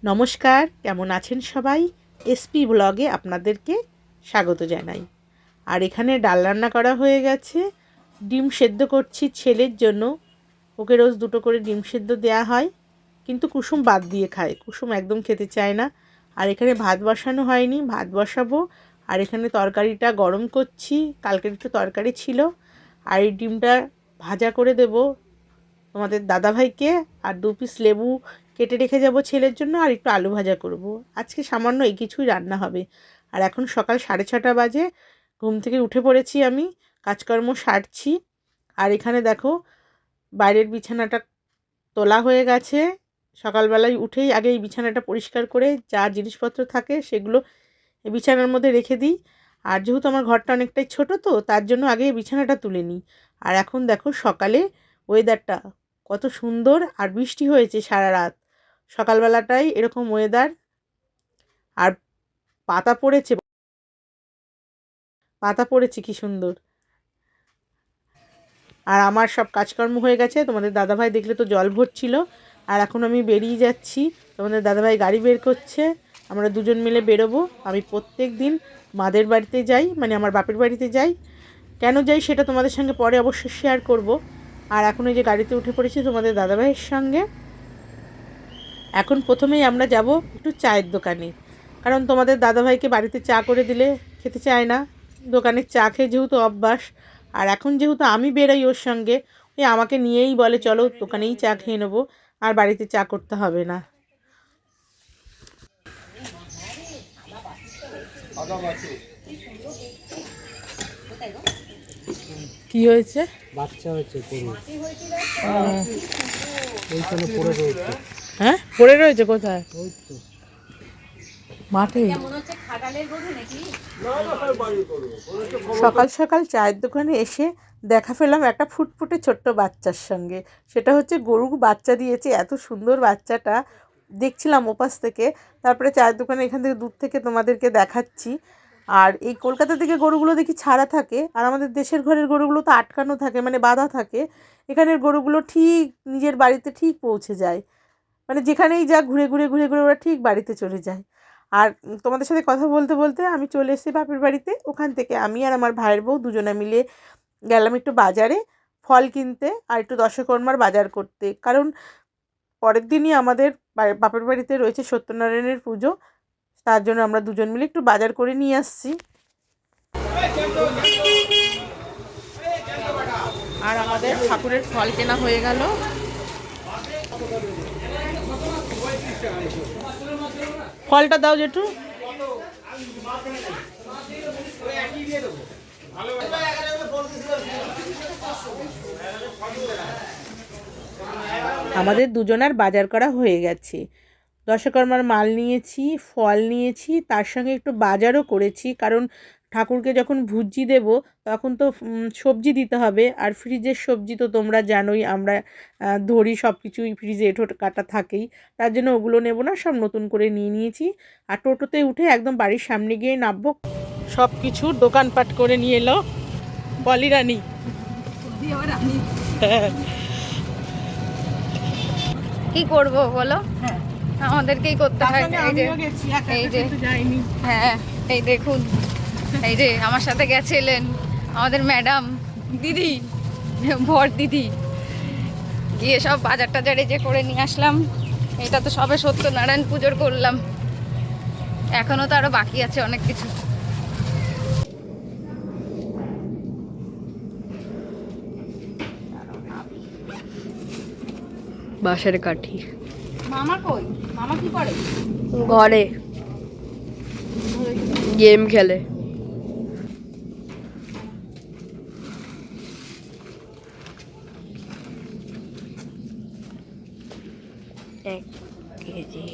নমস্কার, কেমন আছেন সবাই? এসপি ব্লগে আপনাদেরকে স্বাগত জানাই। আর এখানে ডাল রান্না করা হয়ে গেছে। ডিম সেদ্ধ করছি ছেলের জন্য। ওকে রোজ 2টো করে ডিম সেদ্ধ দেওয়া হয়, কিন্তু কুসুম বাদ দিয়ে খায়। কুসুম একদম খেতে চায় না। আর এখানে ভাত বসানো হয়নি, ভাত বসাবো। আর এখানে তরকারিটা গরম করছি, কালকের একটু তরকারি ছিল। আর এই ডিমটা ভাজা করে দেব তোমাদের দাদাভাইকে। আর 2 পিস লেবু কেটে রেখে যাব ছেলের জন্য, আর একটু আলু ভাজা করব। আজকে সামান্য এই কিছুই রান্না হবে। আর এখন সকাল 6:30 বাজে, ঘুম থেকে উঠে পড়েছি আমি, কাজকর্ম সারছি। আর এখানে দেখো বাইরের বিছানাটা তোলা হয়ে গেছে। সকালবেলায় উঠেই আগে এই বিছানাটা পরিষ্কার করে যা জিনিসপত্র থাকে সেগুলো এই বিছানার মধ্যে রেখে দিই। আর যেহেতু আমার ঘরটা অনেকটাই ছোট, তো তার জন্য আগে বিছানাটা তুলে নিই। আর এখন দেখো সকালে ওয়েদারটা কত সুন্দর, আর বৃষ্টি হয়েছে সারা রাত। সকালবেলাটাই এরকম ওয়েদার। আর পাতা পড়েছে, পাতা পড়েছে কি সুন্দর। আর আমার সব কাজকর্ম হয়ে গেছে। তোমাদের দাদাভাই দেখলে তো জল ভরছিল। আর এখন আমি বেরিয়ে যাচ্ছি, তোমাদের দাদাভাই গাড়ি বের করছে, আমরা দুজন মিলে বেরোবো। আমি প্রত্যেক দিন মাদের বাড়িতে যাই, মানে আমার বাপের বাড়িতে যাই। কেন যাই সেটা তোমাদের সঙ্গে পরে অবশ্যই শেয়ার করব। আর এখন এই যে গাড়িতে উঠে পড়েছি তোমাদের দাদাভাইয়ের সঙ্গে। এখন প্রথমেই আমরা যাব একটু চায়ের দোকানে, কারণ তোমাদের দাদাভাইকে বাড়িতে চা করে দিলে খেতে চায় না। দোকানের চা খেয়ে যেহেতু অভ্যাস, আর এখন যেহেতু আমি বেরোই ওর সঙ্গে, ওই আমাকে নিয়েই বলে চলো দোকানেই চা খেয়ে নেবো, আর বাড়িতে চা করতে হবে না। কি হয়েছে? বাচ্চা হয়েছে গরু। ওইখানে পড়ে রয়েছে। হ্যাঁ, পড়ে রয়েছে কোথায়? ওই তো মাঠে। সকাল সকাল চায়ের দোকানে এসে দেখা পেলাম একটা ফুটফুটে ছোট্ট বাচ্চার সঙ্গে। সেটা হচ্ছে গরু বাচ্চা দিয়েছে, এত সুন্দর বাচ্চাটা দেখছিলাম ওপাশ থেকে। তারপরে চায়ের দোকানে এখান থেকে দূর থেকে তোমাদেরকে দেখাচ্ছি। আর এই কলকাতা থেকে গরুগুলো দেখি ছাড়া থাকে, আর আমাদের দেশের ঘরের গরুগুলো তো আটকানো থাকে, মানে বাঁধা থাকে। এখানের গরুগুলো ঠিক নিজের বাড়িতে ঠিক পৌঁছে যায়, মানে যেখানেই যা ঘুরে ঘুরে ঘুরে ঘুরে ওরা ঠিক বাড়িতে চলে যায়। আর তোমাদের সাথে কথা বলতে বলতে আমি চলে এসেছি বাপের বাড়িতে। ওখান থেকে আমি আর আমার ভাইয়ের বউ দুজনে মিলে গেলাম একটু বাজারে ফল কিনতে, আর একটু দশকর্মার বাজার করতে। কারণ পরের দিনই আমাদের বাপের বাড়িতে রয়েছে সত্যনারায়ণের পুজো, তার জন্য আমরা দুজন মিলে একটু বাজার করে নিয়ে আসছি। আর আমাদের ঠাকুরের ফল কেনা হয়ে গেল। ফলটা দাও জেঠু। আমাদের দুজনার বাজার করা হয়ে গেছে। দশকর্মার মাল নিয়েছি, ফল নিয়েছি, তার সঙ্গে একটু বাজারও করেছি। কারণ ঠাকুরকে যখন ভুজি দেব তখন তো সবজি দিতে হবে। আর ফ্রিজের সবজি তো তোমরা জানোই, আমরা ধরি সব কিছুই ফ্রিজে এঁঠো কাটা থাকেই। তার জন্য ওগুলো নেব না, সব নতুন করে নিয়ে নিয়েছি। আর টোটোতে উঠে একদম বাড়ির সামনে গিয়ে নামবো। সব কিছু দোকানপাট করে নিয়ে এলো পলি রানী। হ্যাঁ, কি করব বলো? হ্যাঁ, আমাদেরকেই করতে হয়। এই যে হ্যাঁ, এই দেখুন, এই যে আমার সাথে গেছিলেন আমাদের ম্যাডাম দিদি, বর দিদি, গিয়ে সব বাজার টাজারে যে করে নিয়ে আসলাম। এটা তো সবে সত্যনারায়ণ পুজোর করলাম, এখনো তো আরো বাকি আছে অনেক কিছু। বাঁশের কাঠি। মামা কই? মামা কি করে? ঘরে গেম খেলে। এক কেজি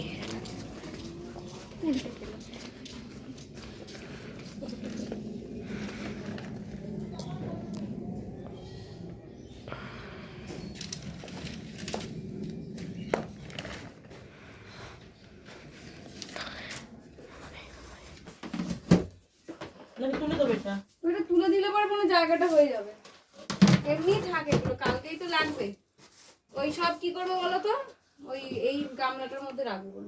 তুলে দেবো এটা। ওটা তুলে দিলে পরে কোনো জায়গাটা হয়ে যাবে। এমনি থাকে এগুলো, কালকেই তো লাগবে। ওই সব কি করবো বলো তো? ওই এই গামলাটার মধ্যে রাখবো।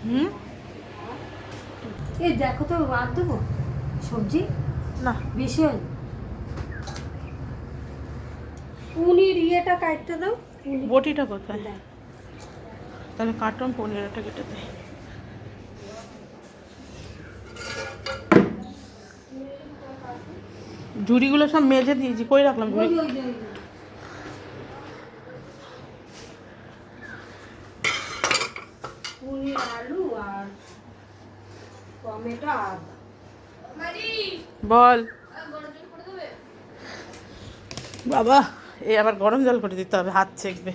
হুম, এই দেখো তো আর দেবো সবজি না বেশি হল পনির ইয়েটা কাটতে দাও বটিটা কোথায়? তাহলে কাটন পনিরটা কেটে দে। ঝুড়িগুলো সব মেজে দিয়েছি, কই রাখলাম ঝুড়ি? পনির আলু আর টমেটো আদা বল বাবা, এই আবার গরম জল করে দিতে হবে, হাত ছেঁকবে।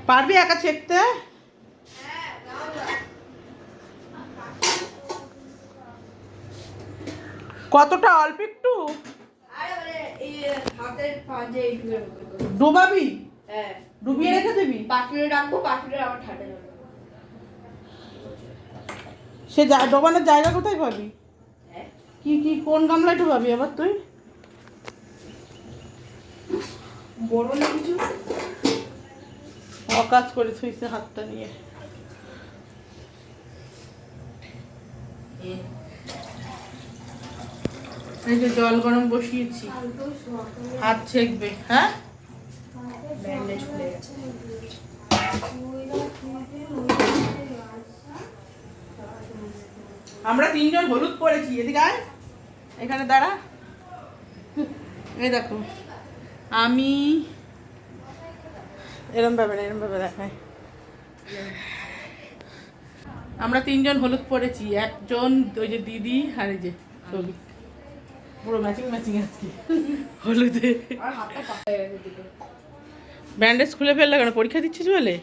পারবি একা ছেঁকতে? কতটা? অল্প একটু ডুবাবি? ডুবিয়ে রেখে দিবি? সে ডোবানোর জায়গা কোথায় পাবি? কি কি কোন গামলায় ডুবাবি আবার তুই? বড় না কিছু অকাজ করে থুইছে হাতটা নিয়ে। এই যে জল গরম বসিয়েছি, হাত ছেঁকবে। হ্যাঁ, ব্যান্ডেজ খুলে গেছে আমরা তিনজন হলুদ পরেছি। এদিকে আয়, এখানে দাঁড়া। এই দেখো, আমি এরম ভাবে দেখায়। আমরা তিনজন হলুদ পরেছি, একজন ওই যে দিদি আর এই যে ছবি, পুরো ম্যাচিং ম্যাচিং আজকে হলুদে। আর হাতটা পাকা হয়ে গেছে দুটো ব্যান্ডেজ খুলে ফেললে কেন? পরীক্ষা দিচ্ছিস বলে?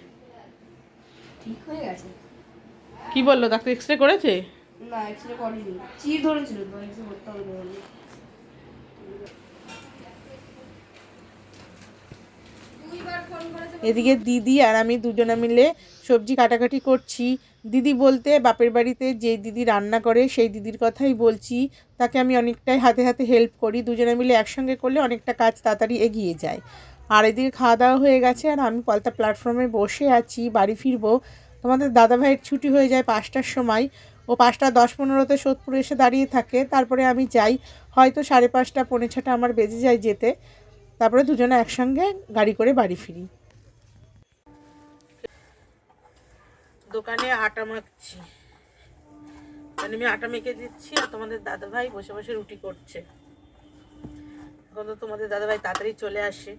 ঠিক হয়ে গেছে কি বললো ডাক্তার? এক্সরে করেছে? না এক্সরে করিনি চির ধরেছিল তো এক্সরে করতে হবে না এদিকে দিদি আর আমি দুজনে মিলে সবজি কাটাকাটি করছি। দিদি বলতে বাপের বাড়িতে যে দিদি রান্না করে সেই দিদির কথাই বলছি। তাকে আমি অনেকটাই হাতে হাতে হেল্প করি, দুজনে মিলে একসঙ্গে করলে অনেকটা কাজ তাড়াতাড়ি এগিয়ে যায়। আর এদিকে খাওয়া দাওয়া হয়ে গেছে, আর আমি পলতা প্ল্যাটফর্মে বসে আছি, বাড়ি ফিরবো। তোমাদের দাদাভাইয়ের ছুটি হয়ে যায় 5টার সময়, ও 5:10-15 সোদপুর এসে দাঁড়িয়ে থাকে। তারপরে আমি যাই, হয়তো 5:30 5:45 আমার বেজে যায় যেতে। তারপরে দুজনে একসঙ্গে গাড়ি করে বাড়ি ফিরি। দোকানে আটা মাখছি, মানে আমি আটা মেখে দিচ্ছি, আর তোমাদের দাদাভাই বসে বসে রুটি করছে। এখন তো তোমাদের দাদাভাই তাড়াতাড়ি চলে আসে।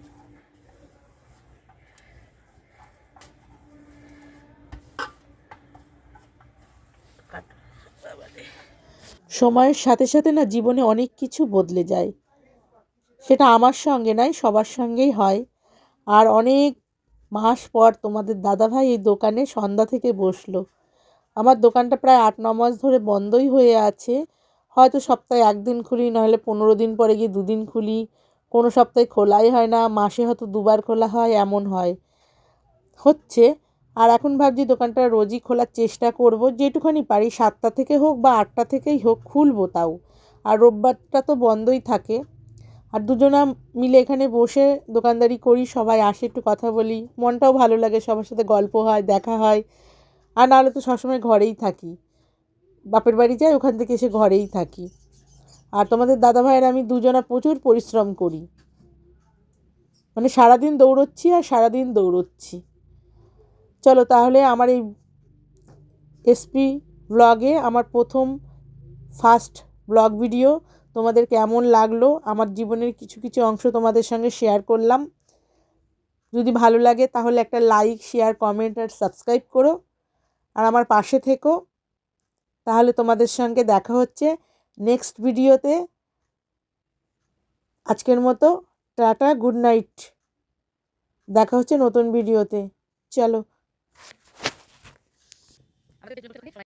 সময়ের সাথে সাথে না জীবনে অনেক কিছু বদলে যায়, সেটা আমার সঙ্গে নয়, সবার সঙ্গেই হয়। আর অনেক মাস পর তোমাদের দাদাভাই এই দোকানে সন্ধ্যা থেকে বসলো। আমার দোকানটা প্রায় 8-9 মাস ধরে বন্ধই হয়ে আছে। হয়তো সপ্তাহে 1 দিন খুলি, নাহলে 15 দিন পরে গিয়ে 2 দিন খুলি। কোনো সপ্তাহে খোলাই হয় না, মাসে হয়তো 2বার খোলা হয়, এমন হচ্ছে। আর এখন ভাবছি দোকানটা রোজই খোলার চেষ্টা করব, যেটুখানি পারি 7টা থেকে হোক বা 8টা থেকেই হোক খুলবো তাও। আর রোববারটা তো বন্ধই থাকে। আর দুজনা মিলে এখানে বসে দোকানদারি করি, সবাই আসে, একটু কথা বলি, মনটাও ভালো লাগে, সবার সাথে গল্প হয়, দেখা হয়। আর নাহলে তো সবসময় ঘরেই থাকি, বাপের বাড়ি যাই, ওখান থেকে এসে ঘরেই থাকি। আর তোমাদের দাদাভাইয়ের আমি দুজনা প্রচুর পরিশ্রম করি, মানে সারাদিন দৌড়চ্ছি আর সারাদিন দৌড়চ্ছি। চলো তাহলে আমার এই এসপি ব্লগে আমার প্রথম ফার্স্ট ব্লগ ভিডিও তোমাদের কেমন লাগলো, আমার জীবনের কিছু কিছু অংশ তোমাদের সঙ্গে শেয়ার করলাম। যদি ভালো লাগে তাহলে একটা লাইক, শেয়ার, কমেন্ট আর সাবস্ক্রাইব করো, আর আমার পাশে থেকো। তাহলে তোমাদের সঙ্গে দেখা হচ্ছে নেক্সট ভিডিওতে। আজকের মতো টাটা, গুড নাইট। দেখা হচ্ছে নতুন ভিডিওতে। চলো।